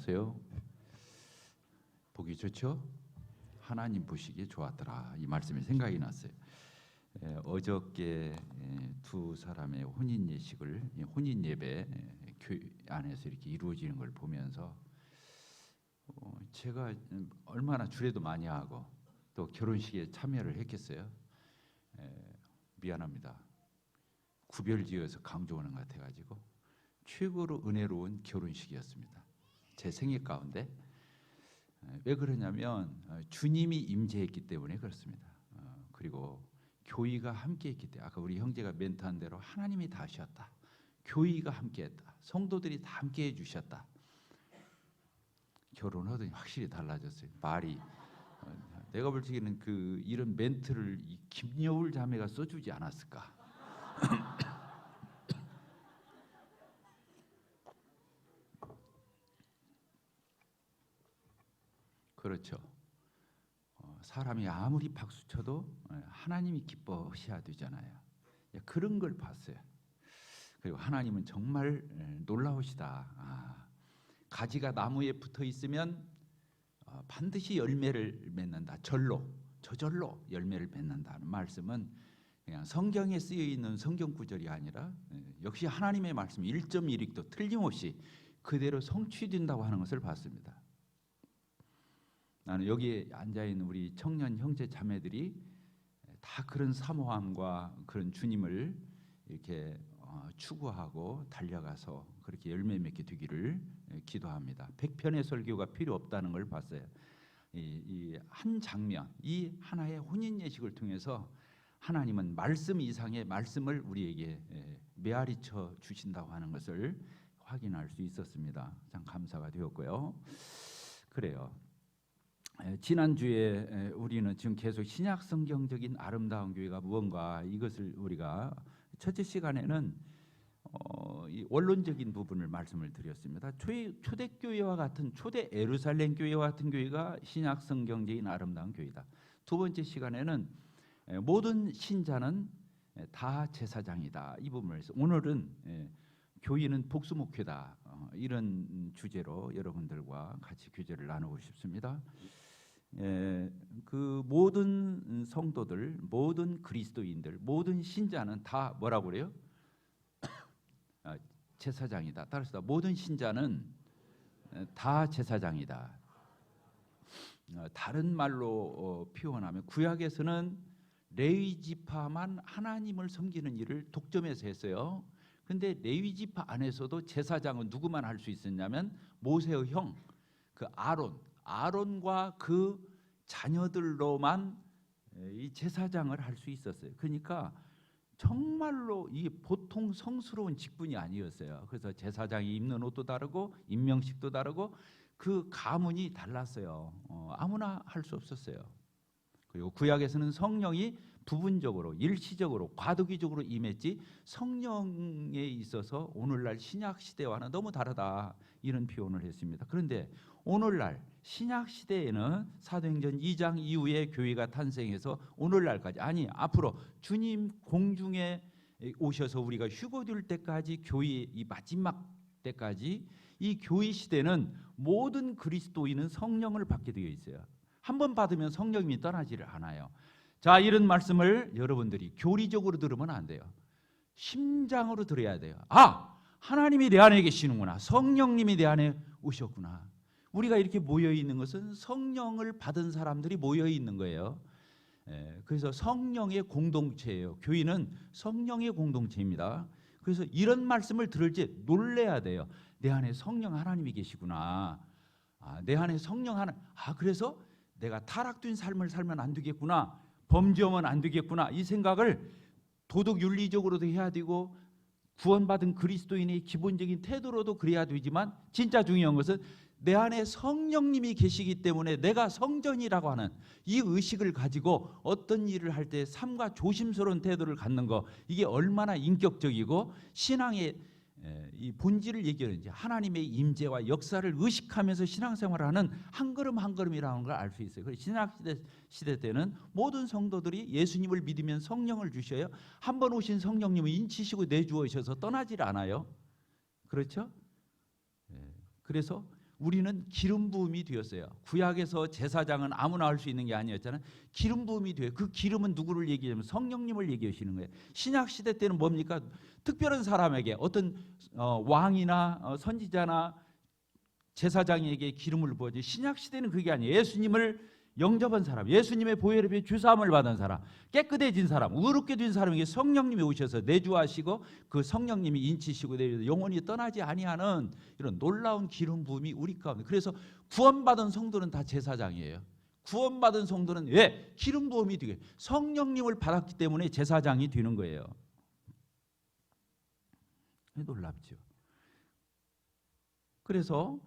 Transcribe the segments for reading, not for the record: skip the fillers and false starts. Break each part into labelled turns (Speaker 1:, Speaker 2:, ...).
Speaker 1: 어떠세요? 보기 좋죠? 하나님 보시기에 좋았더라. 이 말씀이 생각이 났어요. 어저께 두 사람의 혼인 예식을 혼인 예배 교회 안에서 이렇게 이루어지는 걸 보면서 제가 얼마나 주례도 많이 하고 또 결혼식에 참여를 했겠어요. 미안합니다. 구별지어서 강조하는 것 같아가지고 최고로 은혜로운 결혼식이었습니다. 제 생애 가운데. 왜 그러냐면 주님이 임재했기 때문에 그렇습니다. 그리고 교회가 함께했기 때문에, 아까 우리 형제가 멘트한 대로 하나님이 다 하셨다. 교회가 함께했다. 성도들이 다 함께해 주셨다. 결혼하더니 확실히 달라졌어요. 말이 내가 볼 적에는 이런 멘트를 이 김여울 자매가 써주지 않았을까. 그렇죠. 사람이 아무리 박수 쳐도 하나님이 기뻐하셔야 되잖아요. 그런 걸 봤어요. 그리고 하나님은 정말 놀라우시다. 가지가 나무에 붙어 있으면 반드시 열매를 맺는다. 저절로 열매를 맺는다는 말씀은 그냥 성경에 쓰여 있는 성경 구절이 아니라 역시 하나님의 말씀 1.1획도 틀림없이 그대로 성취된다고 하는 것을 봤습니다. 나는 여기에 앉아있는 우리 청년 형제 자매들이 다 그런 사모함과 그런 주님을 이렇게 추구하고 달려가서 그렇게 열매 맺게 되기를 기도합니다. 100편의 설교가 필요 없다는 걸 봤어요. 이 한 장면, 이 하나의 혼인 예식을 통해서 하나님은 말씀 이상의 말씀을 우리에게 메아리쳐 주신다고 하는 것을 확인할 수 있었습니다. 참 감사가 되었고요. 그래요. 지난주에 우리는 지금 계속 신약 성경적인 아름다운 교회가 무언가 이것을 우리가 첫째 시간에는 이 원론적인 부분을 말씀을 드렸습니다. 초대교회와 같은 초대 예루살렘 교회와 같은 교회가 신약 성경적인 아름다운 교회다. 두 번째 시간에는 모든 신자는 다 제사장이다. 이 부분을 해서 오늘은 교회는 복수목회다. 이런 주제로 여러분들과 같이 교제를 나누고 싶습니다. 그 모든 성도들, 모든 그리스도인들, 모든 신자는 다 뭐라고 그래요? 제사장이다. 따라서 모든 신자는 다 제사장이다. 다른 말로 표현하면 구약에서는 레위 지파만 하나님을 섬기는 일을 독점해서 했어요. 근데 레위 지파 안에서도 제사장은 누구만 할 수 있었냐면 모세의 형, 그 아론과 그 자녀들로만 이 제사장을 할 수 있었어요. 그러니까 정말로 이 보통 성스러운 직분이 아니었어요. 그래서 제사장이 입는 옷도 다르고 임명식도 다르고 그 가문이 달랐어요. 아무나 할 수 없었어요. 그리고 구약에서는 성령이 부분적으로, 일시적으로, 과도기적으로 임했지 성령에 있어서 오늘날 신약 시대와는 너무 다르다 이런 표현을 했습니다. 그런데 오늘날 신약 시대에는 사도행전 2장 이후에 교회가 탄생해서 오늘날까지, 아니 앞으로 주님 공중에 오셔서 우리가 휴거될 때까지, 교회 이 마지막 때까지 이 교회 시대는 모든 그리스도인은 성령을 받게 되어 있어요. 한 번 받으면 성령이 떠나지를 않아요. 자, 이런 말씀을 여러분들이 교리적으로 들으면 안 돼요. 심장으로 들어야 돼요. 하나님이 내 안에 계시는구나. 성령님이 내 안에 오셨구나. 우리가 이렇게 모여 있는 것은 성령을 받은 사람들이 모여 있는 거예요. 그래서 성령의 공동체예요. 교회는 성령의 공동체입니다. 그래서 이런 말씀을 들을 때 놀래야 돼요. 내 안에 성령 하나님이 계시구나. 내 안에 성령 하나. 그래서 내가 타락된 삶을 살면 안 되겠구나. 범죄하면 안 되겠구나. 이 생각을 도덕 윤리적으로도 해야 되고 구원받은 그리스도인의 기본적인 태도로도 그래야 되지만 진짜 중요한 것은 내 안에 성령님이 계시기 때문에 내가 성전이라고 하는 이 의식을 가지고 어떤 일을 할 때 삶과 조심스러운 태도를 갖는 거, 이게 얼마나 인격적이고 신앙의 이 본질을 얘기하는지, 하나님의 임재와 역사를 의식하면서 신앙생활을 하는 한 걸음 한 걸음이라는 걸 알 수 있어요. 그래서 신약 시대 때는 모든 성도들이 예수님을 믿으면 성령을 주셔요. 한 번 오신 성령님은 인치시고 내주어셔서 떠나질 않아요. 그렇죠? 그래서 우리는 기름 부음이 되었어요. 구약에서 제사장은 아무나 할 수 있는 게 아니었잖아요. 기름 부음이 돼요. 그 기름은 누구를 얘기하면 성령님을 얘기하시는 거예요. 신약 시대 때는 뭡니까? 특별한 사람에게 어떤 왕이나 선지자나 제사장에게 기름을 부어지. 신약 시대는 그게 아니에요. 예수님을 영접한 사람, 예수님의 보혈에 비해 주사함을 받은 사람, 깨끗해진 사람, 의롭게 된 사람에게 성령님이 오셔서 내주하시고 그 성령님이 인치시고 내주셔서 영원히 떠나지 아니하는 이런 놀라운 기름 부음이 우리 가운데. 그래서 구원받은 성도는 다 제사장이에요. 구원받은 성도는 왜? 기름 부음이 되게 성령님을 받았기 때문에 제사장이 되는 거예요. 놀랍죠. 그래서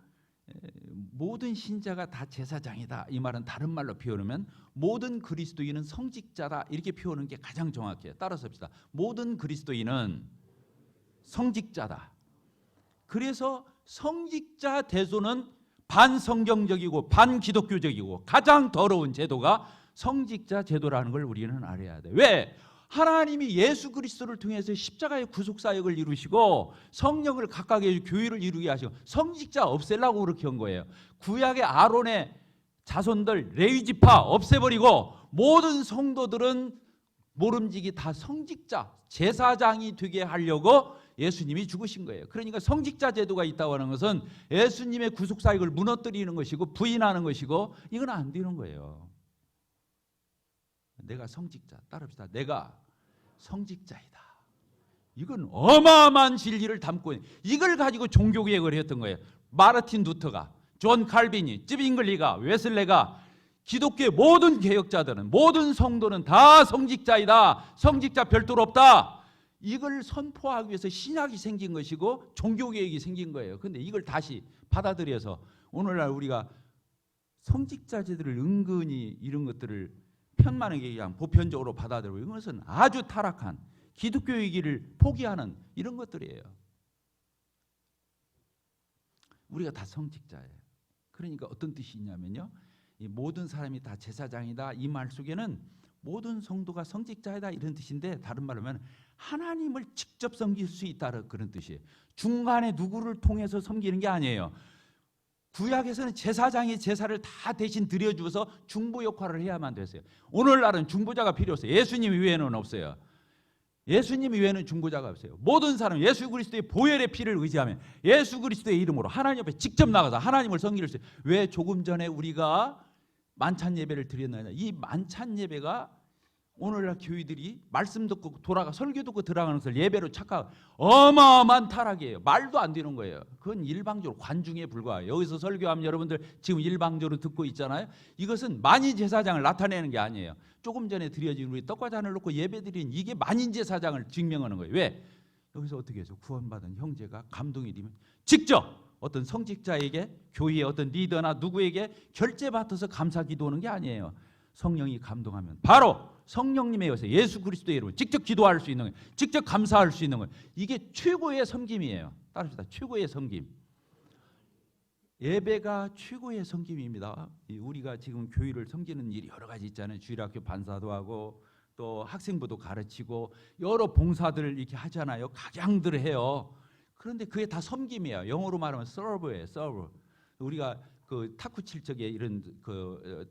Speaker 1: 모든 신자가 다 제사장이다, 이 말은 다른 말로 표현하면 모든 그리스도인은 성직자다, 이렇게 표현하는 게 가장 정확해요. 따라서 합시다. 모든 그리스도인은 성직자다. 그래서 성직자 대조는 반성경적이고 반기독교적이고 가장 더러운 제도가 성직자 제도라는 걸 우리는 알아야 돼. 왜? 하나님이 예수 그리스도를 통해서 십자가의 구속사역을 이루시고 성령을 각각의 교회를 이루게 하시고 성직자 없애려고 그렇게 한 거예요. 구약의 아론의 자손들 레위지파 없애버리고 모든 성도들은 모름지기 다 성직자, 제사장이 되게 하려고 예수님이 죽으신 거예요. 그러니까 성직자 제도가 있다고 하는 것은 예수님의 구속사역을 무너뜨리는 것이고 부인하는 것이고 이건 안 되는 거예요. 내가 성직자, 따라합시다. 내가 성직자이다. 이건 어마어마한 진리를 담고 있는, 이걸 가지고 종교개혁을 했던 거예요. 마르틴 루터가, 존 칼빈이, 찌빙글리가, 웨슬레가, 기독교의 모든 개혁자들은, 모든 성도는 다 성직자이다. 성직자 별도로 없다. 이걸 선포하기 위해서 신약이 생긴 것이고 종교개혁이 생긴 거예요. 그런데 이걸 다시 받아들여서 오늘날 우리가 성직자제들을 은근히 이런 것들을 편만하게 그냥 보편적으로 받아들이고, 이것은 아주 타락한 기독교의 길을 포기하는 이런 것들이에요. 우리가 다 성직자예요. 그러니까 어떤 뜻이 있냐면요, 이 모든 사람이 다 제사장이다, 이 말 속에는 모든 성도가 성직자이다 이런 뜻인데, 다른 말로 하면 하나님을 직접 섬길 수 있다 그런 뜻이에요. 중간에 누구를 통해서 섬기는 게 아니에요. 구약에서는 제사장이 제사를 다 대신 드려주어서 중보 역할을 해야만 됐어요. 오늘날은 중보자가 필요 없어요. 예수님 외에는 없어요. 예수님 외에는 중보자가 없어요. 모든 사람 예수 그리스도의 보혈의 피를 의지하면 예수 그리스도의 이름으로 하나님 앞에 직접 나가서 하나님을 섬길 수 있어요. 왜 조금 전에 우리가 만찬 예배를 드렸느냐, 이 만찬 예배가 오늘날 교회들이 말씀 듣고 돌아가 설교 듣고 들어가는 것을 예배로 착각하고 어마어마한 타락이에요. 말도 안 되는 거예요. 그건 일방적으로 관중에 불과해요. 여기서 설교하면 여러분들 지금 일방적으로 듣고 있잖아요. 이것은 만인 제사장을 나타내는 게 아니에요. 조금 전에 드려진 우리 떡과 잔을 놓고 예배 드린 이게 만인 제사장을 증명하는 거예요. 왜? 여기서 어떻게 해서 구원받은 형제가 감동이 되면 직접 어떤 성직자에게, 교회의 어떤 리더나 누구에게 결제 받아서 감사 기도하는 게 아니에요. 성령이 감동하면 바로 성령님에 의해서 예수 그리스도의 이름으로 직접 기도할 수 있는 거예요. 직접 감사할 수 있는 거예요. 이게 최고의 섬김이에요. 따릅시다. 최고의 섬김. 예배가 최고의 섬김입니다. 우리가 지금 교회를 섬기는 일이 여러 가지 있잖아요. 주일학교 반사도 하고 또 학생부도 가르치고 여러 봉사들을 이렇게 하잖아요. 각양들을 해요. 그런데 그게 다 섬김이에요. 영어로 말하면 serve예요. serve. 우리가 그 탁구 칠 적에 이런 그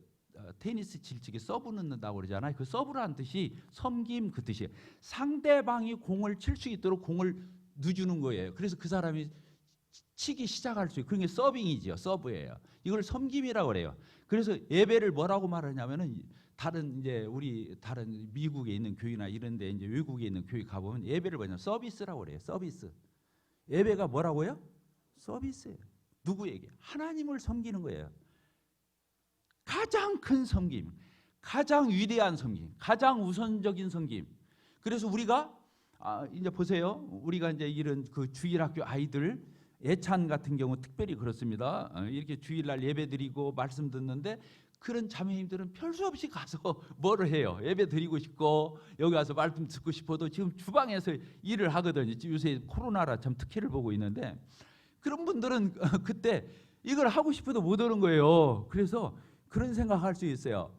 Speaker 1: 테니스 칠 적에 서브 넣는다고 그러잖아요. 그 서브라는 뜻이 섬김 그 뜻이에요. 상대방이 공을 칠 수 있도록 공을 넣어주는 거예요. 그래서 그 사람이 치기 시작할 수 있고, 그게 서빙이죠. 서브예요. 이걸 섬김이라고 그래요. 그래서 예배를 뭐라고 말하냐면은 다른 이제 우리 다른 미국에 있는 교회나 이런데 이제 외국에 있는 교회 가보면 예배를 뭐냐 서비스라고 그래요. 서비스. 예배가 뭐라고요? 서비스예요. 누구에게? 하나님을 섬기는 거예요. 가장 큰 섬김, 가장 위대한 섬김, 가장 우선적인 섬김. 그래서 우리가 이제 보세요. 우리가 이제 이런 그 주일학교 아이들 예찬 같은 경우 특별히 그렇습니다. 이렇게 주일날 예배드리고 말씀 듣는데 그런 자매님들은 별 수 없이 가서 뭐를 해요? 예배 드리고 싶고 여기 와서 말씀 듣고 싶어도 지금 주방에서 일을 하거든요. 요새 코로나라 참 특혜를 보고 있는데 그런 분들은 그때 이걸 하고 싶어도 못 오는 거예요. 그래서 그런 생각할 수 있어요.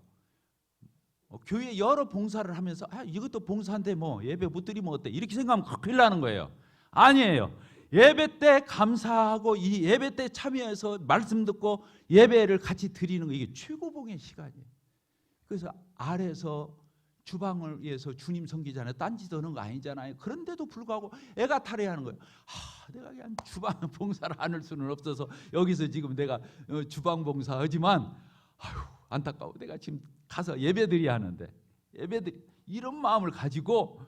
Speaker 1: 교회 여러 봉사를 하면서 이것도 봉사인데 뭐 예배 못 드리면 어때? 이렇게 생각하면 큰일 나는 거예요. 아니에요. 예배 때 감사하고 이 예배 때 참여해서 말씀 듣고 예배를 같이 드리는 거, 이게 최고봉의 시간이에요. 그래서 아래서 주방을 위해서 주님 섬기잖아요. 딴짓 하는 거 아니잖아요. 그런데도 불구하고 애가 탈의하는 거예요. 내가 그냥 주방 봉사를 안 할 수는 없어서 여기서 지금 내가 주방 봉사하지만 안타까워. 내가 지금 가서 예배드려야 하는데, 예배드리 이런 마음을 가지고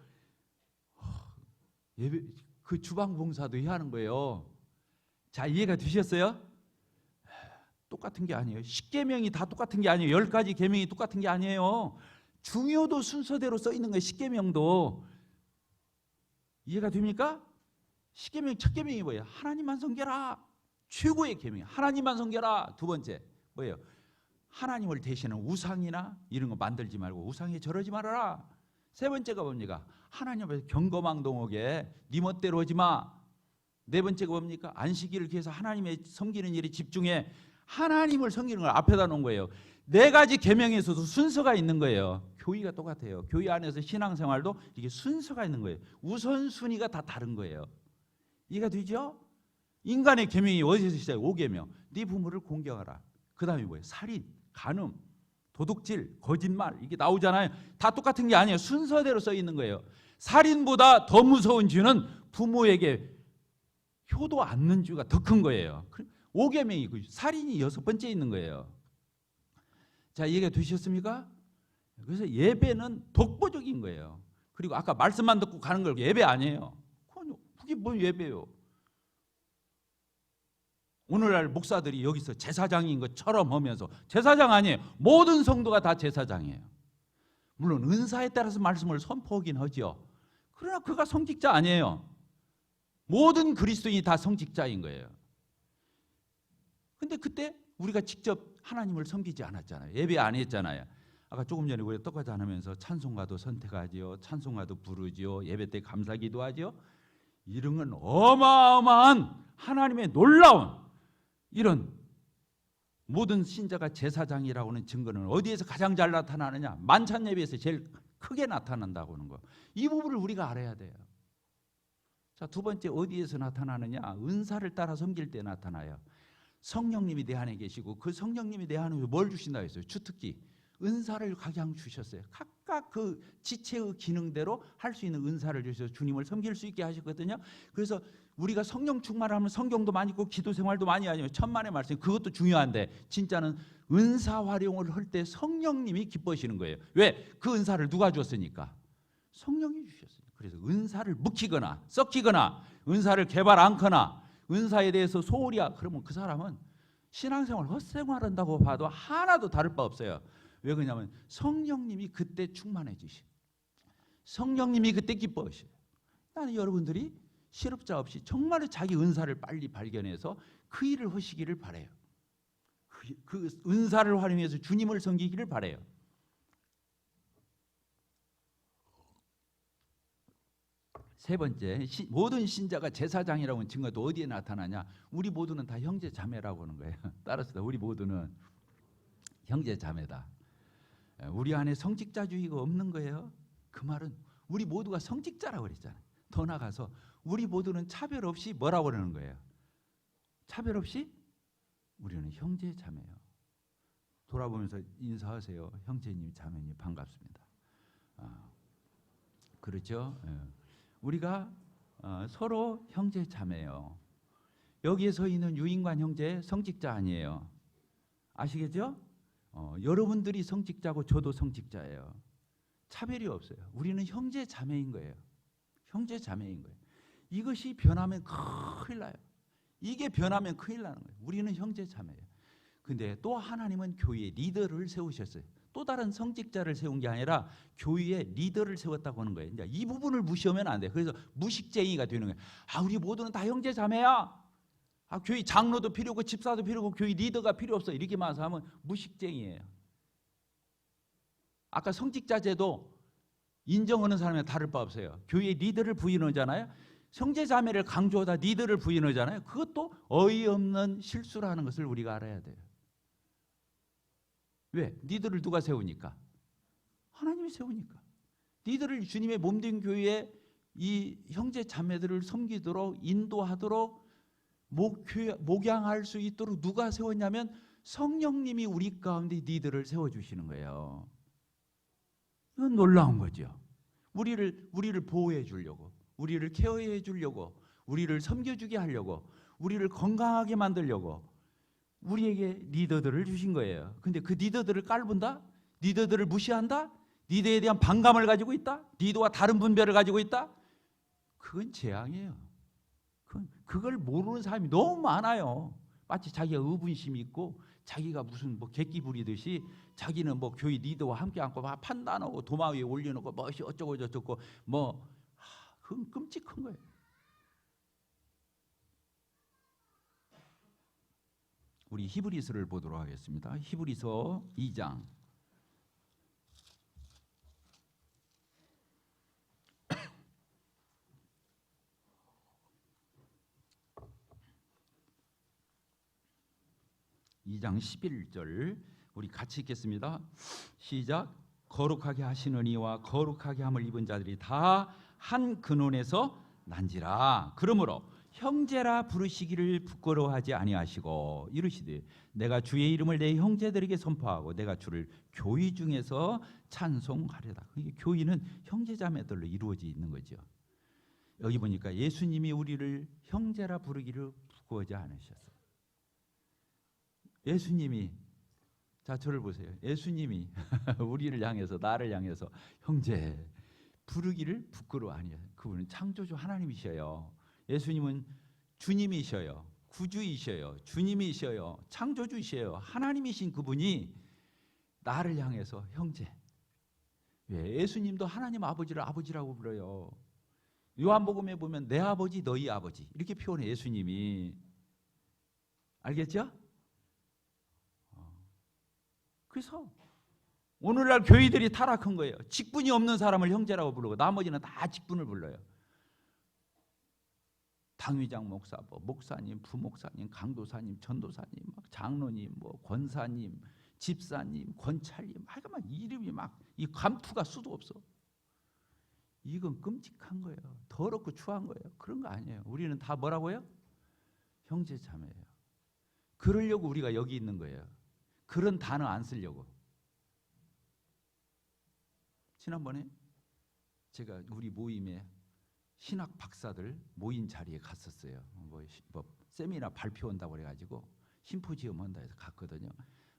Speaker 1: 예배, 그 주방 봉사도 해야 하는 거예요. 자, 이해가 되셨어요? 똑같은 게 아니에요. 10계명이 다 똑같은 게 아니에요. 10가지 계명이 똑같은 게 아니에요. 중요도 순서대로 써 있는 거예요. 10계명도. 이해가 됩니까? 10계명 첫 계명이 뭐예요? 하나님만 섬겨라. 최고의 계명. 하나님만 섬겨라. 두 번째 뭐예요? 하나님을 대신하는 우상이나 이런 거 만들지 말고 우상에 절하지 말아라. 세 번째가 뭡니까? 하나님 앞에서 경거망동하게 네 멋대로 하지 마. 네 번째가 뭡니까? 안식일을 위해서 하나님의 섬기는 일에 집중해. 하나님을 섬기는 걸 앞에다 놓은 거예요. 네 가지 계명에서도 순서가 있는 거예요. 교회가 똑같아요. 교회 안에서 신앙생활도 이게 순서가 있는 거예요. 우선순위가 다 다른 거예요. 이해가 되죠? 인간의 계명이 어디서 시작해요? 5계명. 네 부모를 공경하라. 그 다음에 뭐예요? 살인, 간음, 도둑질, 거짓말, 이게 나오잖아요. 다 똑같은 게 아니에요. 순서대로 써 있는 거예요. 살인보다 더 무서운 죄는 부모에게 효도 않는 죄가 더 큰 거예요. 5계명이 살인이 6번째 있는 거예요. 자, 이해가 되셨습니까? 그래서 예배는 독보적인 거예요. 그리고 아까 말씀만 듣고 가는 걸 예배 아니에요. 그게 뭐 예배예요? 오늘날 목사들이 여기서 제사장인 것처럼 하면서 제사장 아니에요. 모든 성도가 다 제사장이에요. 물론 은사에 따라서 말씀을 선포하긴 하죠. 그러나 그가 성직자 아니에요. 모든 그리스도인이 다 성직자인 거예요. 근데 그때 우리가 직접 하나님을 섬기지 않았잖아요. 예배 안 했잖아요. 아까 조금 전에 우리가 떡과자 나누면서 찬송가도 선택하지요. 찬송가도 부르지요. 예배 때 감사기도 하지요. 이런 건 어마어마한 하나님의 놀라운 이런 모든 신자가 제사장이라고 하는 증거는 어디에서 가장 잘 나타나느냐? 만찬 예배에서 제일 크게 나타난다고 하는 거. 이 부분을 우리가 알아야 돼요. 자, 두 번째 어디에서 나타나느냐? 은사를 따라 섬길 때 나타나요. 성령님이 내 안에 계시고 그 성령님이 내 안에 뭘 주신다 했어요? 주특기. 은사를 각양 주셨어요. 각각 그 지체의 기능대로 할 수 있는 은사를 주셔서 주님을 섬길 수 있게 하셨거든요. 그래서 우리가 성령 충만하면 성경도 많이 읽고 기도 생활도 많이 하죠. 천만의 말씀, 그것도 중요한데 진짜는 은사 활용을 할 때 성령님이 기뻐하시는 거예요. 왜? 그 은사를 누가 줬으니까? 성령이 주셨어요. 그래서 은사를 묵히거나 썩히거나 은사를 개발 않거나 은사에 대해서 소홀이야 그러면 그 사람은 신앙생활 헛생활한다고 봐도 하나도 다를 바 없어요. 왜 그러냐면 성령님이 그때 충만해지시, 성령님이 그때 기뻐하셔요. 나는 여러분들이 실업자 없이 정말로 자기 은사를 빨리 발견해서 그 일을 하시기를 바라요. 그 은사를 활용해서 주님을 섬기기를 바라요. 세 번째, 모든 신자가 제사장이라고 하는 증거도 어디에 나타나냐? 우리 모두는 다 형제 자매라고 하는 거예요. 따라서 우리 모두는 형제 자매다. 우리 안에 성직자주의가 없는 거예요. 그 말은 우리 모두가 성직자라고 그랬잖아요. 더 나가서 우리 모두는 차별 없이 뭐라고 그러는 거예요? 차별 없이 우리는 형제 자매예요. 돌아보면서 인사하세요. 형제님, 자매님 반갑습니다. 그렇죠? 우리가 서로 형제 자매예요. 여기에 서 있는 유인관 형제 성직자 아니에요. 아시겠죠? 여러분들이 성직자고 저도 성직자예요. 차별이 없어요. 우리는 형제 자매인 거예요. 형제 자매인 거예요. 이것이 변하면 큰일 나요. 이게 변하면 큰일 나는 거예요. 우리는 형제 자매예요. 근데 또 하나님은 교회에 리더를 세우셨어요. 또 다른 성직자를 세운 게 아니라 교회에 리더를 세웠다고 하는 거예요. 이제 이 부분을 무시하면 안 돼요. 그래서 무식쟁이가 되는 거예요. 우리 모두는 다 형제 자매야. 교회 장로도 필요 없고 집사도 필요 없고 교회 리더가 필요 없어. 이렇게 말하면 무식쟁이에요. 아까 성직자 제도 인정하는 사람이 다를 바 없어요. 교회에 리더를 부인하잖아요. 형제 자매를 강조하다 리더를 부인하잖아요. 그것도 어이없는 실수라는 것을 우리가 알아야 돼요. 왜? 리더를 누가 세우니까? 하나님이 세우니까. 리더를 주님의 몸된 교회에 이 형제 자매들을 섬기도록 인도하도록 목양할 수 있도록 누가 세웠냐면 성령님이 우리 가운데 리더를 세워주시는 거예요. 이건 놀라운 거죠. 우리를 보호해 주려고, 우리를 케어해 주려고, 우리를 섬겨주게 하려고, 우리를 건강하게 만들려고 우리에게 리더들을 주신 거예요. 근데 그 리더들을 깔본다? 리더들을 무시한다? 리더에 대한 반감을 가지고 있다? 리더와 다른 분별을 가지고 있다? 그건 재앙이에요. 그걸 모르는 사람이 너무 많아요. 마치 자기가 의분심이 있고 자기가 무슨 뭐 객기 부리듯이 자기는 뭐 교회 리더와 함께 앉고 막 판단하고 도마 위에 올려놓고 뭐 어쩌고 저쩌고 뭐 그건 끔찍한 거예요. 우리 히브리서를 보도록 하겠습니다. 히브리서 2장 2장 11절 우리 같이 읽겠습니다. 시작. 거룩하게 하시는 이와 거룩하게 함을 입은 자들이 다 한 근원에서 난지라. 그러므로 형제라 부르시기를 부끄러워하지 아니하시고 이르시되 내가 주의 이름을 내 형제들에게 선포하고 내가 주를 교회 중에서 찬송하려다. 이게 교회는 형제자매들로 이루어져 있는 거죠. 여기 보니까 예수님이 우리를 형제라 부르기를 부끄러워하지 않으셨어요. 예수님이, 자 저를 보세요. 예수님이 우리를 향해서, 나를 향해서 형제 부르기를 부끄러워 아니에요. 그분은 창조주 하나님이셔요. 예수님은 주님이셔요. 구주이셔요. 주님이셔요. 창조주이셔요. 하나님이신 그분이 나를 향해서 형제. 왜? 예수님도 하나님 아버지를 아버지라고 불러요. 요한복음에 보면 내 아버지 너희 아버지 이렇게 표현해 예수님이. 알겠죠? 그래서 오늘날 교회들이 타락한 거예요. 직분이 없는 사람을 형제라고 부르고 나머지는 다 직분을 불러요. 당위장 목사, 뭐 목사님, 부목사님, 강도사님, 전도사님, 막 장로님, 뭐 권사님, 집사님, 권찰님, 막 이름이 막 이 감투가 수도 없어. 이건 끔찍한 거예요. 더럽고 추한 거예요. 그런 거 아니에요. 우리는 다 뭐라고요? 형제 자매예요. 그러려고 우리가 여기 있는 거예요. 그런 단어 안 쓰려고. 지난번에 제가 우리 모임에 신학 박사들 모인 자리에 갔었어요. 뭐 세미나 발표 온다고 그래가지고 심포지엄 한다 해서 갔거든요.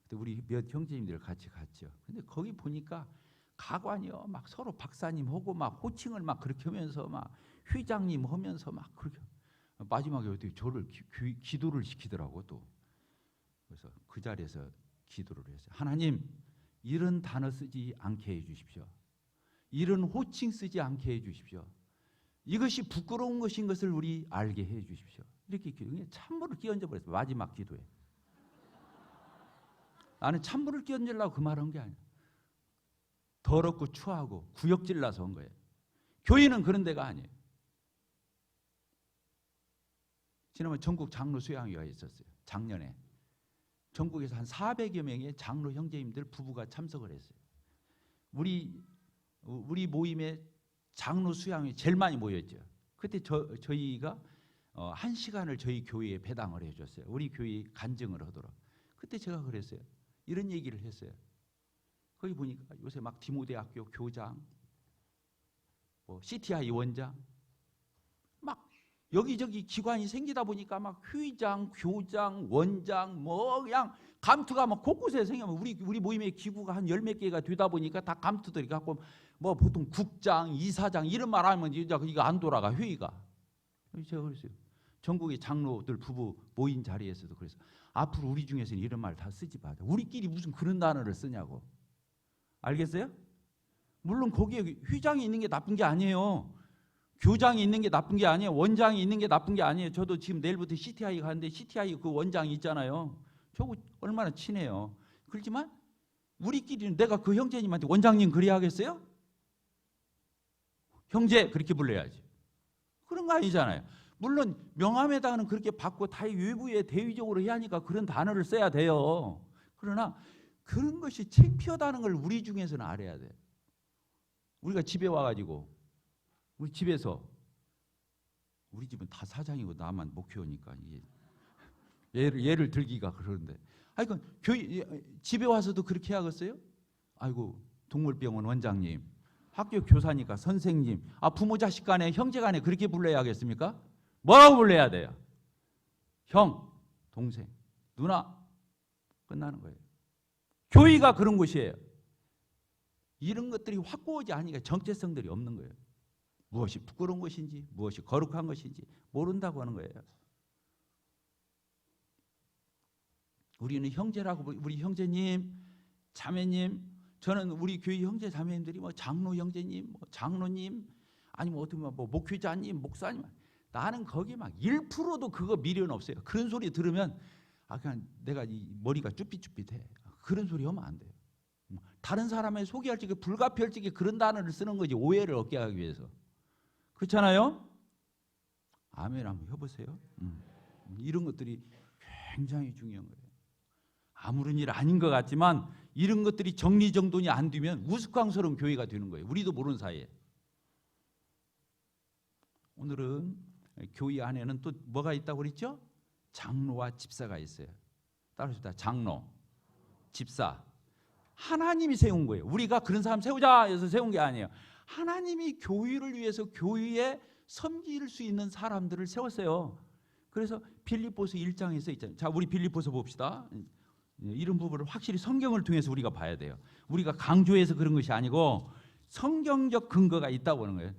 Speaker 1: 근데 우리 몇 형제님들 같이 갔죠. 근데 거기 보니까 가관이요, 막 서로 박사님 하고 막 호칭을 막 그렇게 하면서 막 회장님 하면서 막 그렇게 마지막에 어떻게 저를 기도를 시키더라고 또. 그래서 그 자리에서 기도를 했어요. 하나님, 이런 단어 쓰지 않게 해주십시오. 이런 호칭 쓰지 않게 해주십시오. 이것이 부끄러운 것인 것을 우리 알게 해주십시오. 이렇게 기도해. 찬물을 끼얹어 버렸어요. 마지막 기도에. 나는 찬물을 끼얹으려고 그 말한 게 아니야. 더럽고 추하고 구역질 나서 온 거예요. 교회는 그런 데가 아니에요. 지난번 전국 장로 수양회가 있었어요. 작년에. 전국에서 한 400여 명의 장로 형제님들 부부가 참석을 했어요. 우리 모임에 장로 수양이 제일 많이 모였죠. 그때 저희가 1시간을 저희 교회에 배당을 해줬어요. 우리 교회 간증을 하도록. 그때 제가 그랬어요. 이런 얘기를 했어요. 거기 보니까 요새 막 디모데학교 교장, 뭐 CTI 원장, 막 여기저기 기관이 생기다 보니까 막 회장, 교장, 원장, 뭐 그냥 감투가 막 곳곳에 생기면 우리 모임의 기구가 한 10몇 개가 되다 보니까 다 감투들이 갖고 뭐 보통 국장, 이사장 이런 말 하면 이거 안 돌아가 회의가. 제가 그랬어요. 전국의 장로들 부부 모인 자리에서도 그래서 앞으로 우리 중에서는 이런 말 다 쓰지 마자. 우리끼리 무슨 그런 단어를 쓰냐고. 알겠어요? 물론 거기에 회장이 있는 게 나쁜 게 아니에요. 교장이 있는 게 나쁜 게 아니에요. 원장이 있는 게 나쁜 게 아니에요. 저도 지금 내일부터 CTI 가는데 CTI 그 원장이 있잖아요. 저거 얼마나 친해요. 그렇지만 우리끼리는 내가 그 형제님한테 원장님 그래야 하겠어요? 형제 그렇게 불러야지. 그런 거 아니잖아요. 물론 명함에다가는 그렇게 받고 다 외부에 대위적으로 해야 하니까 그런 단어를 써야 돼요. 그러나 그런 것이 창피하다는 걸 우리 중에서는 알아야 돼요. 우리가 집에 와가지고 우리 집에서 우리 집은 다 사장이고 나만 목회오니까 이게 예를 들기가 그러는데, 아이고 집에 와서도 그렇게 하겠어요? 아이고 동물병원 원장님, 학교 교사니까 선생님, 부모 자식 간에 형제 간에 그렇게 불러야 하겠습니까? 뭐라고 불러야 돼요? 형, 동생, 누나, 끝나는 거예요. 교회가 그런 곳이에요. 이런 것들이 확고하지 않으니까 정체성들이 없는 거예요. 무엇이 부끄러운 것인지, 무엇이 거룩한 것인지 모른다고 하는 거예요. 우리는 형제라고, 우리 형제님, 자매님, 저는 우리 교회 형제 자매님들이 뭐 장로 형제님, 뭐 장로님, 아니면 어떻게 뭐 목회자님, 목사님, 나는 거기 막 1%도 그거 미련 없어요. 그런 소리 들으면 그냥 내가 이 머리가 쭈삣쭈삣해. 그런 소리 하면 안 돼요. 다른 사람의 소개할 적에 불가피할 적에 그런 단어를 쓰는 거지, 오해를 얻게 하기 위해서. 그렇잖아요? 아멘 한번 해보세요. 이런 것들이 굉장히 중요한 거예요. 아무런 일 아닌 것 같지만 이런 것들이 정리정돈이 안 되면 우스꽝스러운 교회가 되는 거예요. 우리도 모르는 사이에. 오늘은 교회 안에는 또 뭐가 있다고 그랬죠? 장로와 집사가 있어요. 따라합시다. 장로, 집사. 하나님이 세운 거예요. 우리가 그런 사람 세우자 해서 세운 게 아니에요. 하나님이 교회를 위해서 교회에 섬길 수 있는 사람들을 세웠어요. 그래서 빌립보서 1장에서 있잖아요. 자, 우리 빌립보서 봅시다. 이런 부분을 확실히 성경을 통해서 우리가 봐야 돼요. 우리가 강조해서 그런 것이 아니고 성경적 근거가 있다고 하는 거예요.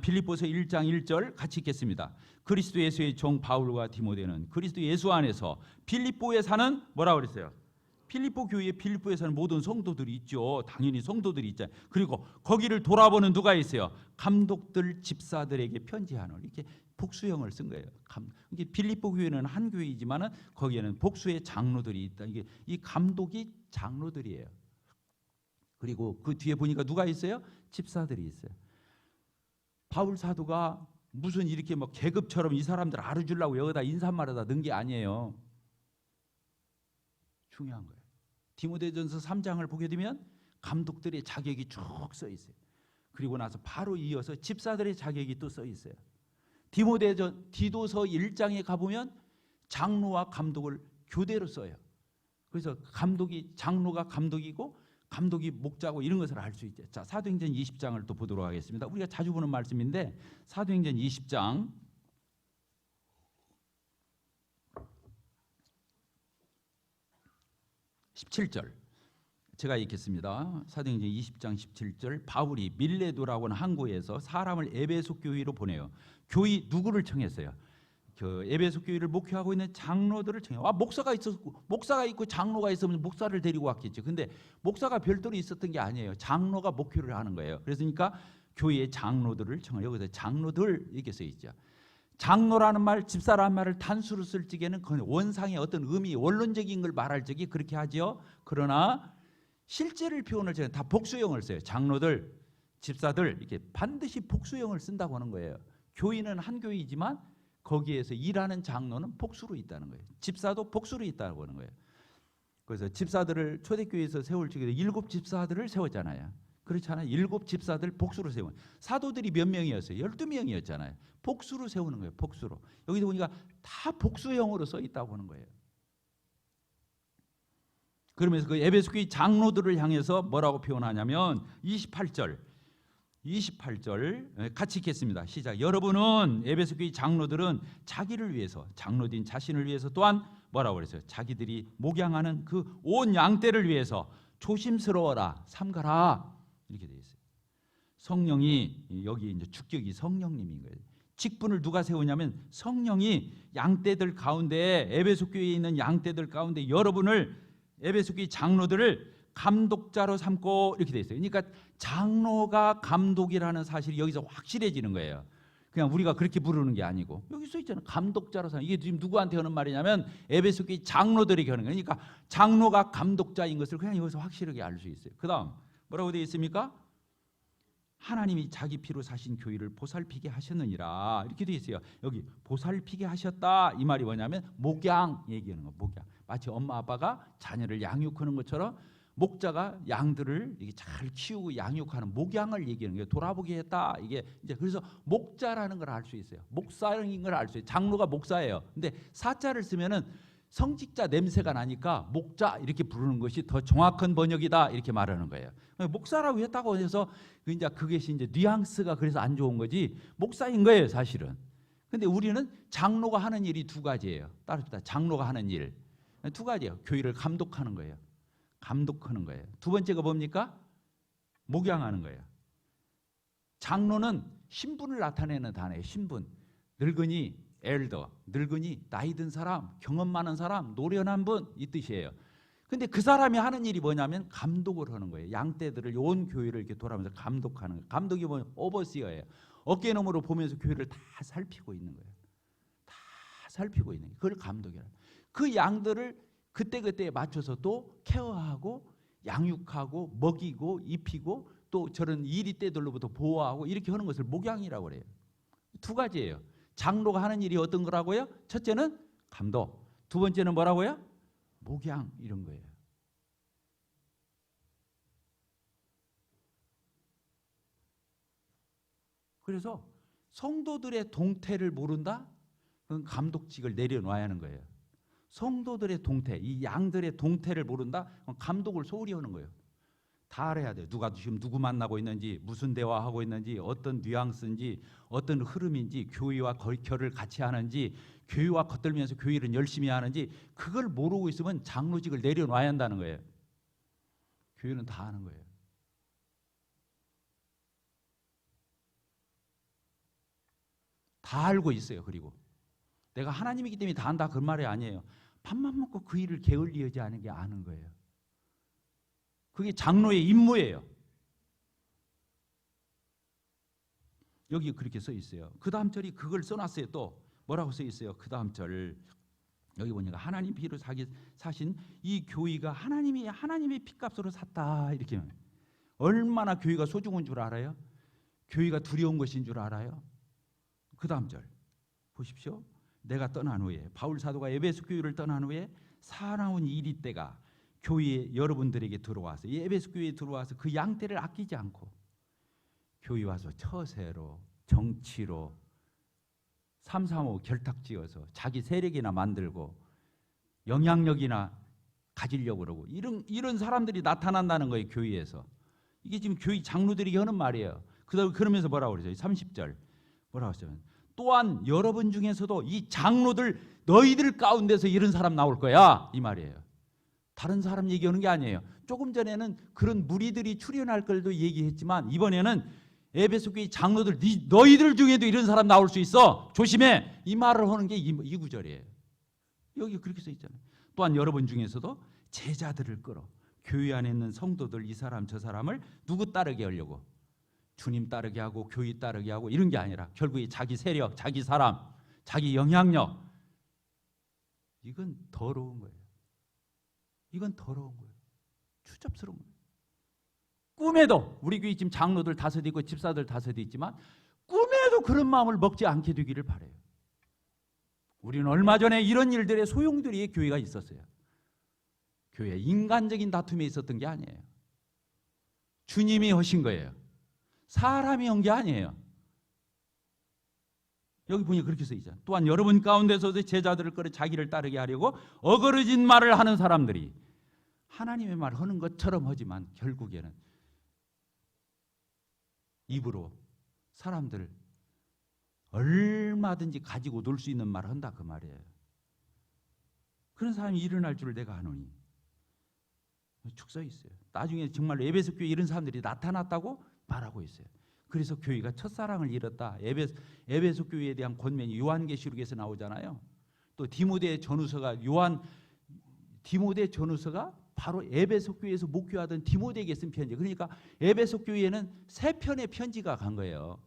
Speaker 1: 빌립보서 1장 1절 같이 읽겠습니다. 그리스도 예수의 종 바울과 디모데는 그리스도 예수 안에서 빌립보에 사는 뭐라고 그랬어요? 필리포 교회에 빌립보에 사는 모든 성도들이 있죠. 당연히 성도들이 있잖아요. 그리고 거기를 돌아보는 누가 있어요? 감독들, 집사들에게 편지하는, 이렇게 복수형을 쓴 거예요. 이게 빌립보 교회는 한 교회이지만은 거기에는 복수의 장로들이 있다. 이게 이 감독이 장로들이에요. 그리고 그 뒤에 보니까 누가 있어요? 집사들이 있어요. 바울 사도가 무슨 이렇게 뭐 계급처럼 이 사람들 알아주려고 여기다 인사말하다 넣은 게 아니에요. 중요한 거예요. 디모데전서 3장을 보게 되면 감독들의 자격이 쭉 써 있어요. 그리고 나서 바로 이어서 집사들의 자격이 또 써 있어요. 디도서 1장에 가보면 장로와 감독을 교대로 써요. 그래서 장로가 감독이고 감독이 목자고 이런 것을 알 수 있죠. 자, 사도행전 20장을 또 보도록 하겠습니다. 우리가 자주 보는 말씀인데 사도행전 20장 17절 제가 읽겠습니다. 사도행전 20장 17절 바울이 밀레도라고 하는 항구에서 사람을 에베소 교회로 보내요. 교회 누구를 청했어요? 그 에베소 교회를 목회하고 있는 장로들을 청해요. 목사가 있고 장로가 있으면 목사를 데리고 왔겠죠. 근데 목사가 별도로 있었던 게 아니에요. 장로가 목회를 하는 거예요. 그러니까 교회의 장로들을 청해요. 여기서 장로들 이렇게 써 있죠. 장로라는 말, 집사라는 말을 단수로 쓸 적에는 원상의 어떤 의미, 원론적인 걸 말할 적이 그렇게 하죠. 그러나 실제를 표현할 적에는 다 복수형을 써요. 장로들, 집사들 이렇게 반드시 복수형을 쓴다고 하는 거예요. 교회는 한 교회이지만 거기에서 일하는 장로는 복수로 있다는 거예요. 집사도 복수로 있다고 하는 거예요. 그래서 집사들을 초대교회에서 세울 적에 7 집사들을 세웠잖아요. 그렇잖아요. 7 집사들 복수로 세운. 사도들이 몇 명이었어요? 12명이었잖아요. 복수로 세우는 거예요. 복수로. 여기서 보니까 다 복수형으로 써 있다고 하는 거예요. 그러면서 그 에베소 교회 장로들을 향해서 뭐라고 표현하냐면 28절 같이 읽겠습니다. 시작. 여러분은 에베소 교회 장로들은 자기를 위해서, 장로된 자신을 위해서 또한 뭐라고 그랬어요? 자기들이 목양하는 그 온 양떼를 위해서 조심스러워라, 삼가라 이렇게 돼 있어요. 성령이 여기 이제 주격이 성령님인 거예요. 직분을 누가 세우냐면 성령이 양떼들 가운데, 에베소 교회에 있는 양떼들 가운데 여러분을, 에베소 교회 장로들을 감독자로 삼고 이렇게 돼 있어요. 그러니까 장로가 감독이라는 사실이 여기서 확실해지는 거예요. 그냥 우리가 그렇게 부르는 게 아니고 여기 써 있잖아요. 감독자로 삼. 이게 지금 누구한테 하는 말이냐면 에베소 교회 장로들에게 하는 거예요. 그러니까 장로가 감독자인 것을 그냥 여기서 확실하게 알 수 있어요. 그다음 뭐라고 되어 있습니까? 하나님이 자기 피로 사신 교회를 보살피게 하셨느니라 이렇게 되어 있어요. 여기 보살피게 하셨다 이 말이 뭐냐면 목양 얘기하는 거. 목양. 마치 엄마 아빠가 자녀를 양육하는 것처럼 목자가 양들을 이게 잘 키우고 양육하는 목양을 얘기하는 거예요. 돌아보게 했다. 이게 이제 그래서 목자라는 걸 알 수 있어요. 목사인 걸 알 수 있어요. 장로가 목사예요. 근데 사자를 쓰면은 성직자 냄새가 나니까 목자 이렇게 부르는 것이 더 정확한 번역이다 이렇게 말하는 거예요. 목사라고 했다고 해서 이제 그것이 이제 뉘앙스가 그래서 안 좋은 거지 목사인 거예요, 사실은. 근데 우리는 장로가 하는 일이 두 가지예요. 따릅니다. 장로가 하는 일 두 가지예요. 교회를 감독하는 거예요. 감독하는 거예요. 두 번째가 뭡니까? 목양하는 거예요. 장로는 신분을 나타내는 단어예요. 신분. 늙은이, 엘더, 늙은이, 나이 든 사람, 경험 많은 사람, 노련한 분 이 뜻이에요. 근데 그 사람이 하는 일이 뭐냐면 감독을 하는 거예요. 양떼들을 온 교회를 이렇게 돌아가면서 감독하는 거예요. 감독이 뭐냐면 오버시어예요. 어깨너머로 보면서 교회를 다 살피고 있는 거예요. 다 살피고 있는 거예요. 그걸 감독이라고. 그 양들을 그때그때에 맞춰서 또 케어하고 양육하고 먹이고 입히고 또 저런 이리 떼들로부터 보호하고 이렇게 하는 것을 목양이라고 그래요. 두 가지예요. 장로가 하는 일이 어떤 거라고요? 첫째는 감독, 두 번째는 뭐라고요? 목양 이런 거예요. 그래서 성도들의 동태를 모른다? 그건 감독직을 내려놔야 하는 거예요. 성도들의 동태, 이 양들의 동태를 모른다? 그럼 감독을 소홀히 하는 거예요. 다 알아야 돼요. 누가 지금 누구 만나고 있는지, 무슨 대화하고 있는지, 어떤 뉘앙스인지, 어떤 흐름인지, 교회와 결을 같이 하는지, 교회와 겉들면서 교회를 열심히 하는지 그걸 모르고 있으면 장로직을 내려놔야 한다는 거예요. 교회는 다 하는 거예요. 다 알고 있어요. 그리고 내가 하나님이기 때문에 다 안다 그 말이 아니에요. 밥만 먹고 그 일을 게을리하지 않은 게 아는 거예요. 그게 장로의 임무예요. 여기 그렇게 써 있어요. 그 다음 절이 그걸 써놨어요. 또 뭐라고 써 있어요? 그 다음 절 여기 보니까 하나님 피로 사신 이 교회가 하나님의 피값으로 샀다 이렇게. 얼마나 교회가 소중한 줄 알아요? 교회가 두려운 것인 줄 알아요? 그 다음 절 보십시오. 내가 떠난 후에 바울 사도가 에베소 교회를 떠난 후에 사나운 이리 때가 교회에 여러분들에게 들어와서 이 에베소 교회에 들어와서 그 양떼를 아끼지 않고 교회 와서 처세로 정치로 335 결탁지어서 자기 세력이나 만들고 영향력이나 가지려고 그러고 이런 사람들이 나타난다는 거예요. 교회에서. 이게 지금 교회 장로들이 하는 말이에요. 그러면서 뭐라고 그러죠? 30절 뭐라고 했어요? 또한 여러분 중에서도 이 장로들 너희들 가운데서 이런 사람 나올 거야 이 말이에요. 다른 사람 얘기하는 게 아니에요. 조금 전에는 그런 무리들이 출현할 걸도 얘기했지만 이번에는 에베소 교회 장로들 너희들 중에도 이런 사람 나올 수 있어 조심해 이 말을 하는 게 이 구절이에요. 여기 그렇게 써 있잖아요. 또한 여러분 중에서도 제자들을 끌어 교회 안에 있는 성도들 이 사람 저 사람을 누구 따르게 하려고 주님 따르게 하고 교회 따르게 하고 이런 게 아니라 결국에 자기 세력, 자기 사람, 자기 영향력 이건 더러운 거예요. 이건 더러운 거예요. 추잡스러운 거예요. 꿈에도 우리 교회 지금 장로들 다섯 있고 집사들 다섯 있지만 꿈에도 그런 마음을 먹지 않게 되기를 바라요. 우리는 얼마 전에 이런 일들의 소용돌이의 교회가 있었어요. 교회 인간적인 다툼이 있었던 게 아니에요. 주님이 하신 거예요. 사람이 한 게 아니에요. 여기 보니 그렇게 써 있잖아요. 또한 여러분 가운데서도 제자들을 끌어 자기를 따르게 하려고 어거러진 말을 하는 사람들이 하나님의 말 하는 것처럼 하지만 결국에는 입으로 사람들을 얼마든지 가지고 놀 수 있는 말을 한다 그 말이에요. 그런 사람이 일어날 줄 내가 아노니 쭉 써 있어요. 나중에 정말 에베소 교회 이런 사람들이 나타났다고 말하고 있어요. 그래서 교회가 첫사랑을 잃었다. 에베소 교회에 대한 권면이 요한계시록에서 나오잖아요. 또 디모데 전후서가 바로 에베소 교회에서 목회하던 디모데에게 쓴 편지. 그러니까 에베소 교회에는 세 편의 편지가 간 거예요.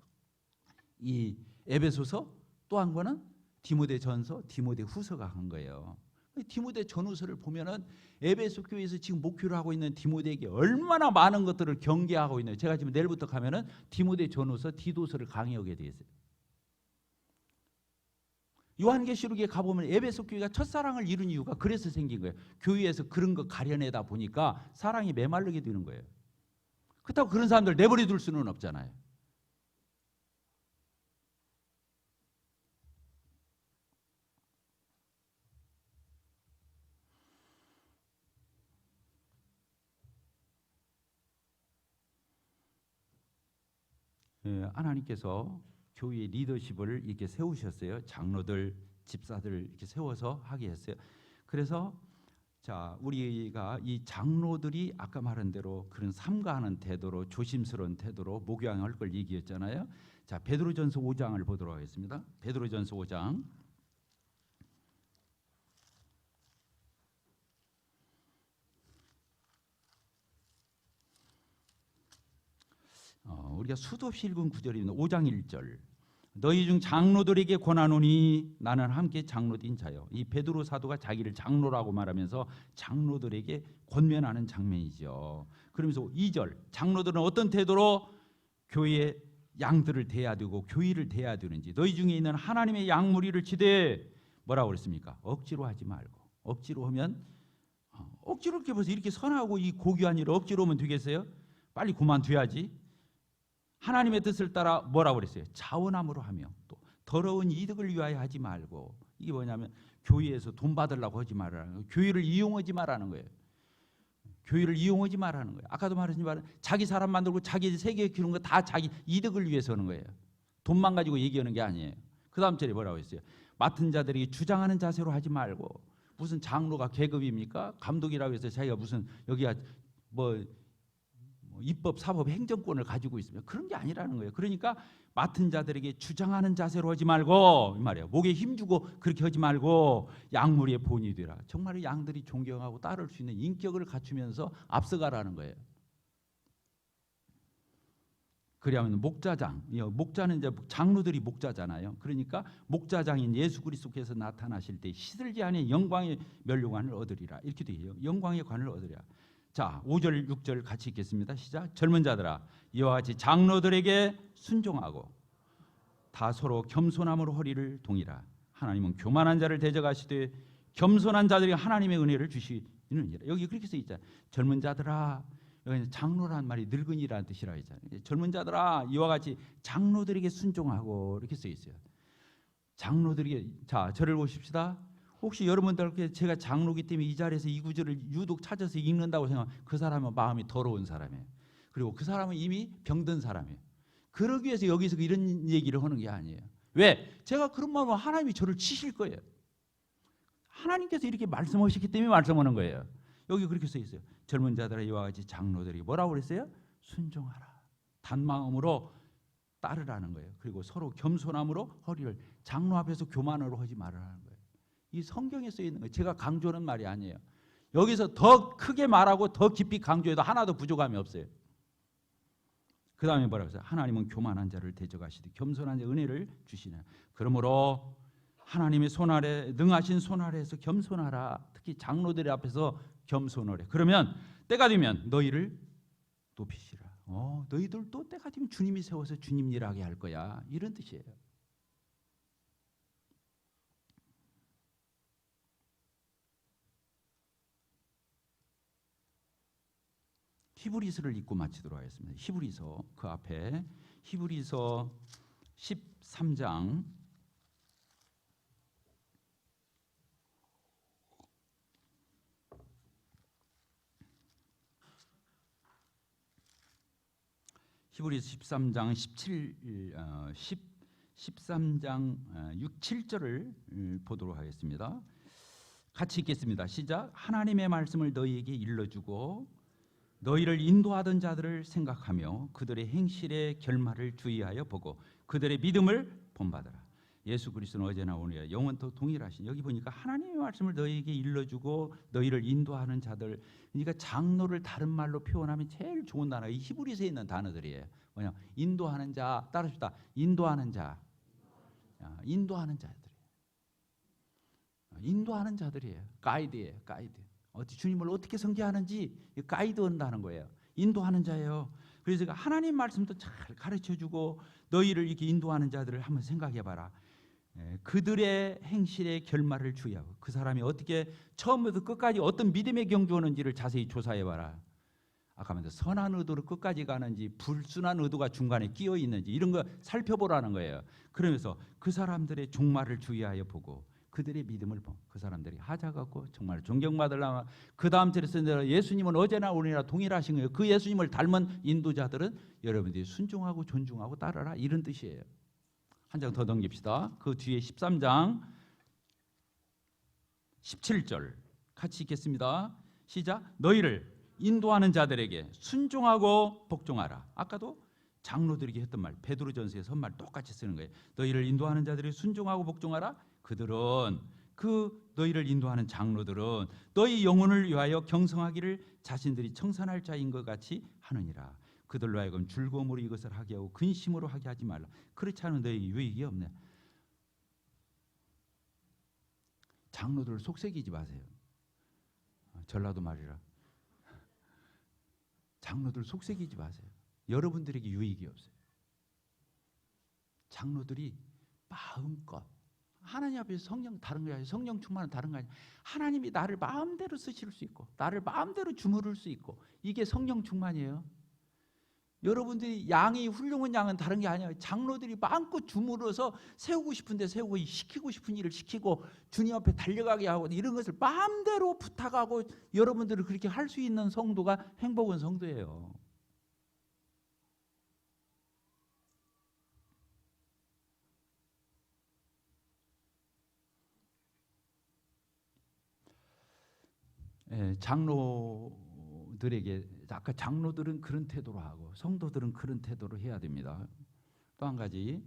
Speaker 1: 이 에베소서 또 한 권은 디모데 전서, 디모데 후서가 간 거예요. 디모데 전후서를 보면은 에베소 교회에서 지금 목회를 하고 있는 디모데에게 얼마나 많은 것들을 경계하고 있는. 제가 지금 내일부터 가면은 디모데 전후서, 디도서를 강의하게 돼 있어요. 요한계시록에 가보면 에베소 교회가 첫사랑을 이룬 이유가 그래서 생긴 거예요. 교회에서 그런 거 가려내다 보니까 사랑이 메마르게 되는 거예요. 그렇다고 그런 사람들 내버려 둘 수는 없잖아요. 하나님께서 교회의 리더십을 이렇게 세우셨어요. 장로들, 집사들 이렇게 세워서 하게 했어요. 그래서 자, 우리가 이 장로들이 아까 말한 대로 그런 삼가하는 태도로, 조심스러운 태도로 목양할 걸 얘기했잖아요. 자, 베드로전서 5장을 보도록 하겠습니다. 베드로전서 5장. 우리가 수도 없이 읽은 구절입니다. 5장 1절. 너희 중 장로들에게 권하노니 나는 함께 장로된 자요. 이 베드로 사도가 자기를 장로라고 말하면서 장로들에게 권면하는 장면이죠. 그러면서 2절. 장로들은 어떤 태도로 교회의 양들을 대해야 되고 교회를 대해야 되는지, 너희 중에 있는 하나님의 양 무리를 치되 뭐라고 그랬습니까? 억지로 하지 말고. 억지로 하면 억지로 이렇게 벌써 이렇게 선하고 이 고귀한 일을 억지로 하면 되겠어요? 빨리 그만둬야지. 하나님의 뜻을 따라 뭐라고 그랬어요? 자원함으로 하며 또 더러운 이득을 위하여 하지 말고. 이게 뭐냐면 교회에서 돈 받으려고 하지 말라는 거예요. 교회를 이용하지 말라는 거예요. 교회를 이용하지 말라는 거예요. 아까도 말했지만 자기 사람 만들고 자기 세계 키우는 거 다 자기 이득을 위해서 하는 거예요. 돈만 가지고 얘기하는 게 아니에요. 그 다음 절에 뭐라고 했어요? 맡은 자들에게 주장하는 자세로 하지 말고. 무슨 장로가 계급입니까? 감독이라고 해서 자기가 무슨 여기가 뭐 입법, 사법, 행정권을 가지고 있으면 그런 게 아니라는 거예요. 그러니까 맡은 자들에게 주장하는 자세로 하지 말고, 이 말이에요. 목에 힘주고 그렇게 하지 말고 양무리의 본이 되라. 정말 양들이 존경하고 따를 수 있는 인격을 갖추면서 앞서가라는 거예요. 그러면 목자장, 목자는 이제 장로들이 목자잖아요. 그러니까 목자장인 예수 그리스도께서 나타나실 때 시들지 아니 영광의 면류관을 얻으리라. 이렇게 돼요. 영광의 관을 얻으리라. 자, 5절 6절 같이 읽겠습니다. 시작. 젊은 자들아 이와 같이 장로들에게 순종하고 다 서로 겸손함으로 허리를 동이라. 하나님은 교만한 자를 대적하시되 겸손한 자들이 하나님의 은혜를 주시느니라. 여기 그렇게 써 있잖아요. 젊은 자들아, 여기 장로란 말이 늙은이라는 뜻이라 했잖아요. 젊은 자들아 이와 같이 장로들에게 순종하고 이렇게 써 있어요. 장로들에게. 자, 저를 보십시다. 혹시 여러분들께 제가 장로기 때문에 이 자리에서 이 구절을 유독 찾아서 읽는다고 생각하면 그 사람은 마음이 더러운 사람이에요. 그리고 그 사람은 이미 병든 사람이에요. 그러기 위해서 여기서 이런 얘기를 하는 게 아니에요. 왜? 제가 그런 마음은 하나님이 저를 치실 거예요. 하나님께서 이렇게 말씀하셨기 때문에 말씀하는 거예요. 여기 그렇게 써 있어요. 젊은 자들아 이와 같이 장로들이 뭐라고 그랬어요? 순종하라. 단마음으로 따르라는 거예요. 그리고 서로 겸손함으로 허리를, 장로 앞에서 교만으로 하지 말라는 거예요. 이 성경에 써 있는 거예요. 제가 강조하는 말이 아니에요. 여기서 더 크게 말하고 더 깊이 강조해도 하나도 부족함이 없어요. 그 다음에 뭐라고 했어요? 하나님은 교만한 자를 대적하시되 겸손한 자 은혜를 주시네. 그러므로 하나님의 손 아래, 능하신 손 아래에서 겸손하라. 특히 장로들 앞에서 겸손하래. 그러면 때가 되면 너희를 높이시라. 너희들도 때가 되면 주님이 세워서 주님 일하게 할 거야. 이런 뜻이에요. 히브리서를 읽고 마치도록 하겠습니다. 히브리서, 그 앞에 히브리서 13장 13장 6, 7절을 보도록 하겠습니다. 같이 읽겠습니다. 시작. 하나님의 말씀을 너희에게 일러주고 너희를 인도하던 자들을 생각하며 그들의 행실의 결말을 주의하여 보고 그들의 믿음을 본받아라. 예수 그리스도는 어제나 오늘이나 영원토록 동일하신. 여기 보니까 하나님의 말씀을 너희에게 일러주고 너희를 인도하는 자들. 그러니까 장로를 다른 말로 표현하면 제일 좋은 단어가 이 히브리서에 있는 단어들이에요. 뭐냐? 인도하는 자. 따라합시다. 인도하는 자. 인도하는 자들. 인도하는 자들이에요. 가이드예요. 가이드. 주님을 어떻게 섬겨하는지 가이드 한다는 거예요. 인도하는 자예요. 그래서 제가 하나님 말씀도 잘 가르쳐주고 너희를 이렇게 인도하는 자들을 한번 생각해봐라. 그들의 행실의 결말을 주의하고 그 사람이 어떻게 처음부터 끝까지 어떤 믿음의 경주하는지를 자세히 조사해봐라. 아까 말한 선한 의도로 끝까지 가는지 불순한 의도가 중간에 끼어 있는지 이런 거 살펴보라는 거예요. 그러면서 그 사람들의 종말을 주의하여 보고 그들의 믿음을 보고 그 사람들이 하자 갖고 정말 존경받으려면 그 다음 절에 쓴 대로 예수님은 어제나 오늘이나 동일하신 거예요. 그 예수님을 닮은 인도자들은 여러분들이 순종하고 존중하고 따르라 이런 뜻이에요. 한 장 더 넘깁시다. 그 뒤에 13장 17절 같이 읽겠습니다. 시작. 너희를 인도하는 자들에게 순종하고 복종하라. 아까도 장로들에게 했던 말 베드로전서에서 한 말 똑같이 쓰는 거예요. 너희를 인도하는 자들에게 순종하고 복종하라. 그들은 너희를 인도하는 장로들은 너희 영혼을 위하여 경성하기를 자신들이 청산할 자인 것 같이 하느니라. 그들로 하여금 즐거움으로 이것을 하게 하고 근심으로 하게 하지 말라. 그렇지 않으면 너희 유익이 없네. 장로들을 속삭이지 마세요. 전라도 말이라. 장로들 속삭이지 마세요. 여러분들에게 유익이 없어요. 장로들이 마음껏 하나님 앞에서 성령 다른 거 아니에요. 성령 충만은 다른 거 아니에요. 하나님이 나를 마음대로 쓰실 수 있고 나를 마음대로 주무를 수 있고 이게 성령 충만이에요. 여러분들이 양이 훌륭한 양은 다른 게 아니에요. 장로들이 마음껏 주물어서 세우고 싶은데 세우고 시키고 싶은 일을 시키고 주님 앞에 달려가게 하고 이런 것을 마음대로 부탁하고 여러분들을 그렇게 할 수 있는 성도가 행복한 성도예요. 장로들에게 아까 장로들은 그런 태도로 하고 성도들은 그런 태도로 해야 됩니다. 또 한 가지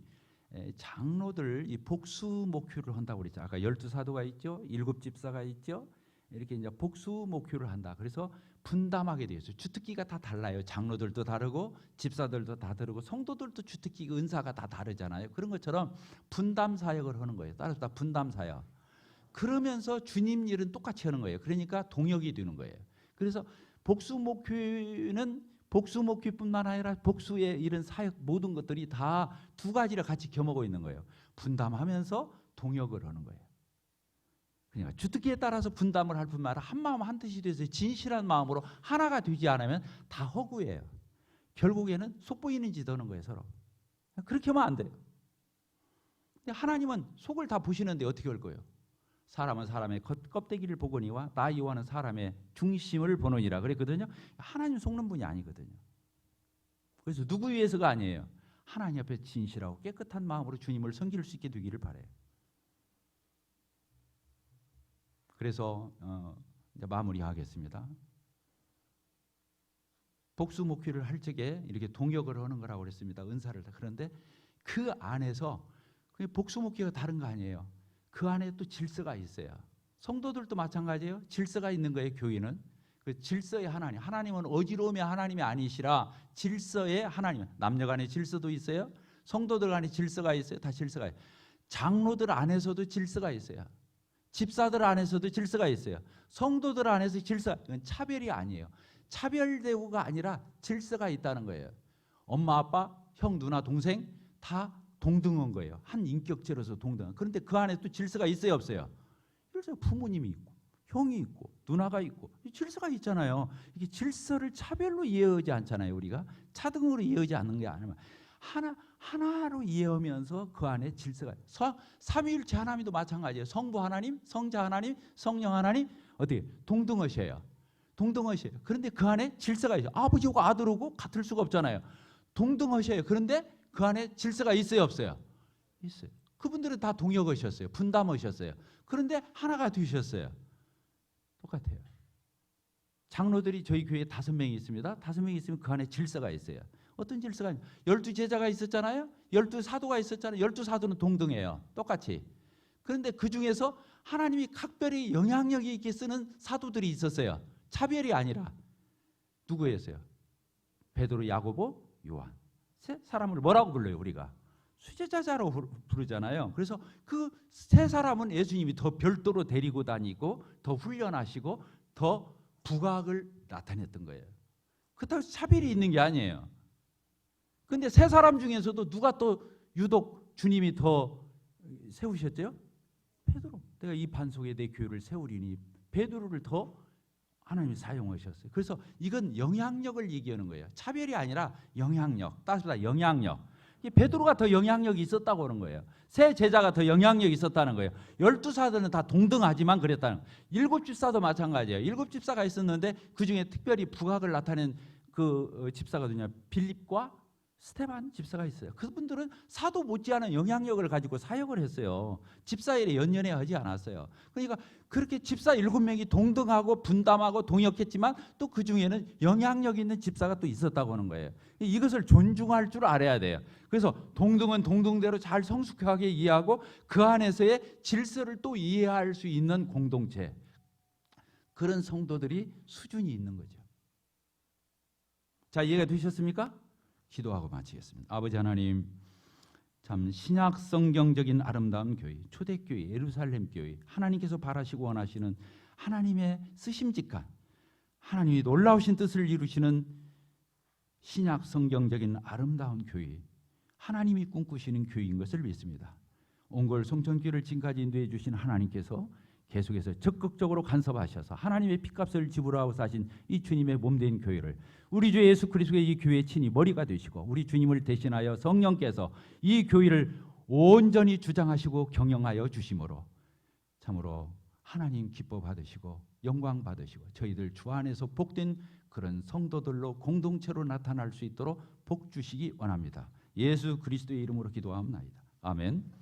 Speaker 1: 장로들 이 복수 목표를 한다고 그랬죠. 아까 12사도가 있죠. 7집사가 있죠. 이렇게 이제 복수 목표를 한다. 그래서 분담하게 되어 있어요. 주특기가 다 달라요. 장로들도 다르고 집사들도 다 다르고 성도들도 주특기 은사가 다 다르잖아요. 그런 것처럼 분담 사역을 하는 거예요. 따라서 다 분담 사역. 그러면서 주님 일은 똑같이 하는 거예요. 그러니까 동역이 되는 거예요. 그래서 복수 목표는 복수 목표뿐만 아니라 복수의 이런 사역 모든 것들이 다 두 가지를 같이 겸하고 있는 거예요. 분담하면서 동역을 하는 거예요. 그러니까 주특기에 따라서 분담을 할 뿐만 아니라 한 마음 한 뜻이 돼서 진실한 마음으로 하나가 되지 않으면 다 허구예요. 결국에는 속보이는 짓 하는 거예요. 서로. 그렇게 하면 안 돼요. 근데 하나님은 속을 다 보시는데 어떻게 할 거예요? 사람은 사람의 껍데기를 보거니와 나 여호와는 사람의 중심을 보느니라 그랬거든요. 하나님 속는 분이 아니거든요. 그래서 누구 위해서가 아니에요. 하나님 앞에 진실하고 깨끗한 마음으로 주님을 섬길 수 있게 되기를 바라요. 그래서 이제 마무리하겠습니다. 복수 목표를 할 적에 이렇게 동역을 하는 거라고 그랬습니다. 은사를 다. 그런데 그 안에서 복수 목표가 다른 거 아니에요. 그 안에 또 질서가 있어요. 성도들도 마찬가지예요. 질서가 있는 거예요. 교회는 그 질서의 하나님. 하나님은 어지러움의 하나님이 아니시라 질서의 하나님. 남녀 간의 질서도 있어요. 성도들 간의 질서가 있어요. 다 질서가 있어요. 장로들 안에서도 질서가 있어요. 집사들 안에서도 질서가 있어요. 성도들 안에서 질서. 이건 차별이 아니에요. 차별 대우가 아니라 질서가 있다는 거예요. 엄마, 아빠, 형, 누나, 동생 다 동등한 거예요. 한 인격체로서 동등한. 그런데 그 안에 또 질서가 있어요, 없어요? 그래서 부모님이 있고 형이 있고 누나가 있고 질서가 있잖아요. 이게 질서를 차별로 이해하지 않잖아요. 우리가 차등으로 이해하지 않는 게 아니라 하나로 이해하면서 그 안에 질서가. 삼위일체 하나님도 마찬가지예요. 성부 하나님, 성자 하나님, 성령 하나님 어떻게 동등하셔요. 동등하셔요. 그런데 그 안에 질서가 있어요. 아버지하고 아들하고 같을 수가 없잖아요. 동등하셔요. 그런데 그 안에 질서가 있어요, 없어요? 있어요. 그분들은 다 동역하셨어요. 분담하셨어요. 그런데 하나가 되셨어요. 똑같아요. 장로들이 저희 교회에 5명이 있습니다. 5명이 있으면 그 안에 질서가 있어요. 어떤 질서가? 12제자가 있었잖아요. 12사도가 있었잖아요. 12사도는 동등해요. 똑같이. 그런데 그 중에서 하나님이 각별히 영향력이 있게 쓰는 사도들이 있었어요. 차별이 아니라. 누구였어요? 베드로, 야고보, 요한. 세 사람을 뭐라고 불러요? 우리가 수제자자로 부르잖아요. 그래서 그 세 사람은 예수님이 더 별도로 데리고 다니고 더 훈련하시고 더 부각을 나타냈던 거예요. 그렇다고 차별이 있는 게 아니에요. 그런데 세 사람 중에서도 누가 또 유독 주님이 더
Speaker 2: 세우셨죠? 베드로. 내가 이 반 속에 내 교회를 세우리니 베드로를 더 하나님이 사용하셨어요. 그래서 이건 영향력을 얘기하는 거예요. 차별이 아니라 영향력. 따스다 영향력. 베드로가 더 영향력이 있었다고 하는 거예요. 세 제자가 더 영향력이 있었다는 거예요. 12사도는 다 동등하지만 그랬다는 거예요. 7 집사도 마찬가지예요. 7 집사가 있었는데 그중에 특별히 부각을 나타낸 그 집사가 누구냐? 빌립과 스테반 집사가 있어요. 그분들은 사도 못지않은 영향력을 가지고 사역을 했어요. 집사 일에 연연해 하지 않았어요. 그러니까 그렇게 집사 7명이 동등하고 분담하고 동역했지만 또 그 중에는 영향력 있는 집사가 또 있었다고 하는 거예요. 이것을 존중할 줄 알아야 돼요. 그래서 동등은 동등대로 잘 성숙하게 이해하고 그 안에서의 질서를 또 이해할 수 있는 공동체, 그런 성도들이 수준이 있는 거죠. 자, 이해가 되셨습니까? 기도하고 마치겠습니다. 아버지 하나님, 참 신약 성경적인 아름다운 교회, 초대교회, 예루살렘 교회, 하나님께서 바라시고 원하시는 하나님의 쓰심직한, 하나님이 놀라우신 뜻을 이루시는 신약 성경적인 아름다운 교회, 하나님이 꿈꾸시는 교회인 것을 믿습니다. 옹골 성천교회를 지금까지 인도해 주신 하나님께서 계속해서 적극적으로 간섭하셔서 하나님의 핏값을 지불하고 사신 이 주님의 몸된 교회를 우리 주 예수 그리스도의 이 교회의 친히 머리가 되시고 우리 주님을 대신하여 성령께서 이 교회를 온전히 주장하시고 경영하여 주심으로 참으로 하나님 기뻐 받으시고 영광 받으시고 저희들 주 안에서 복된 그런 성도들로 공동체로 나타날 수 있도록 복 주시기 원합니다. 예수 그리스도의 이름으로 기도하옵나이다. 아멘.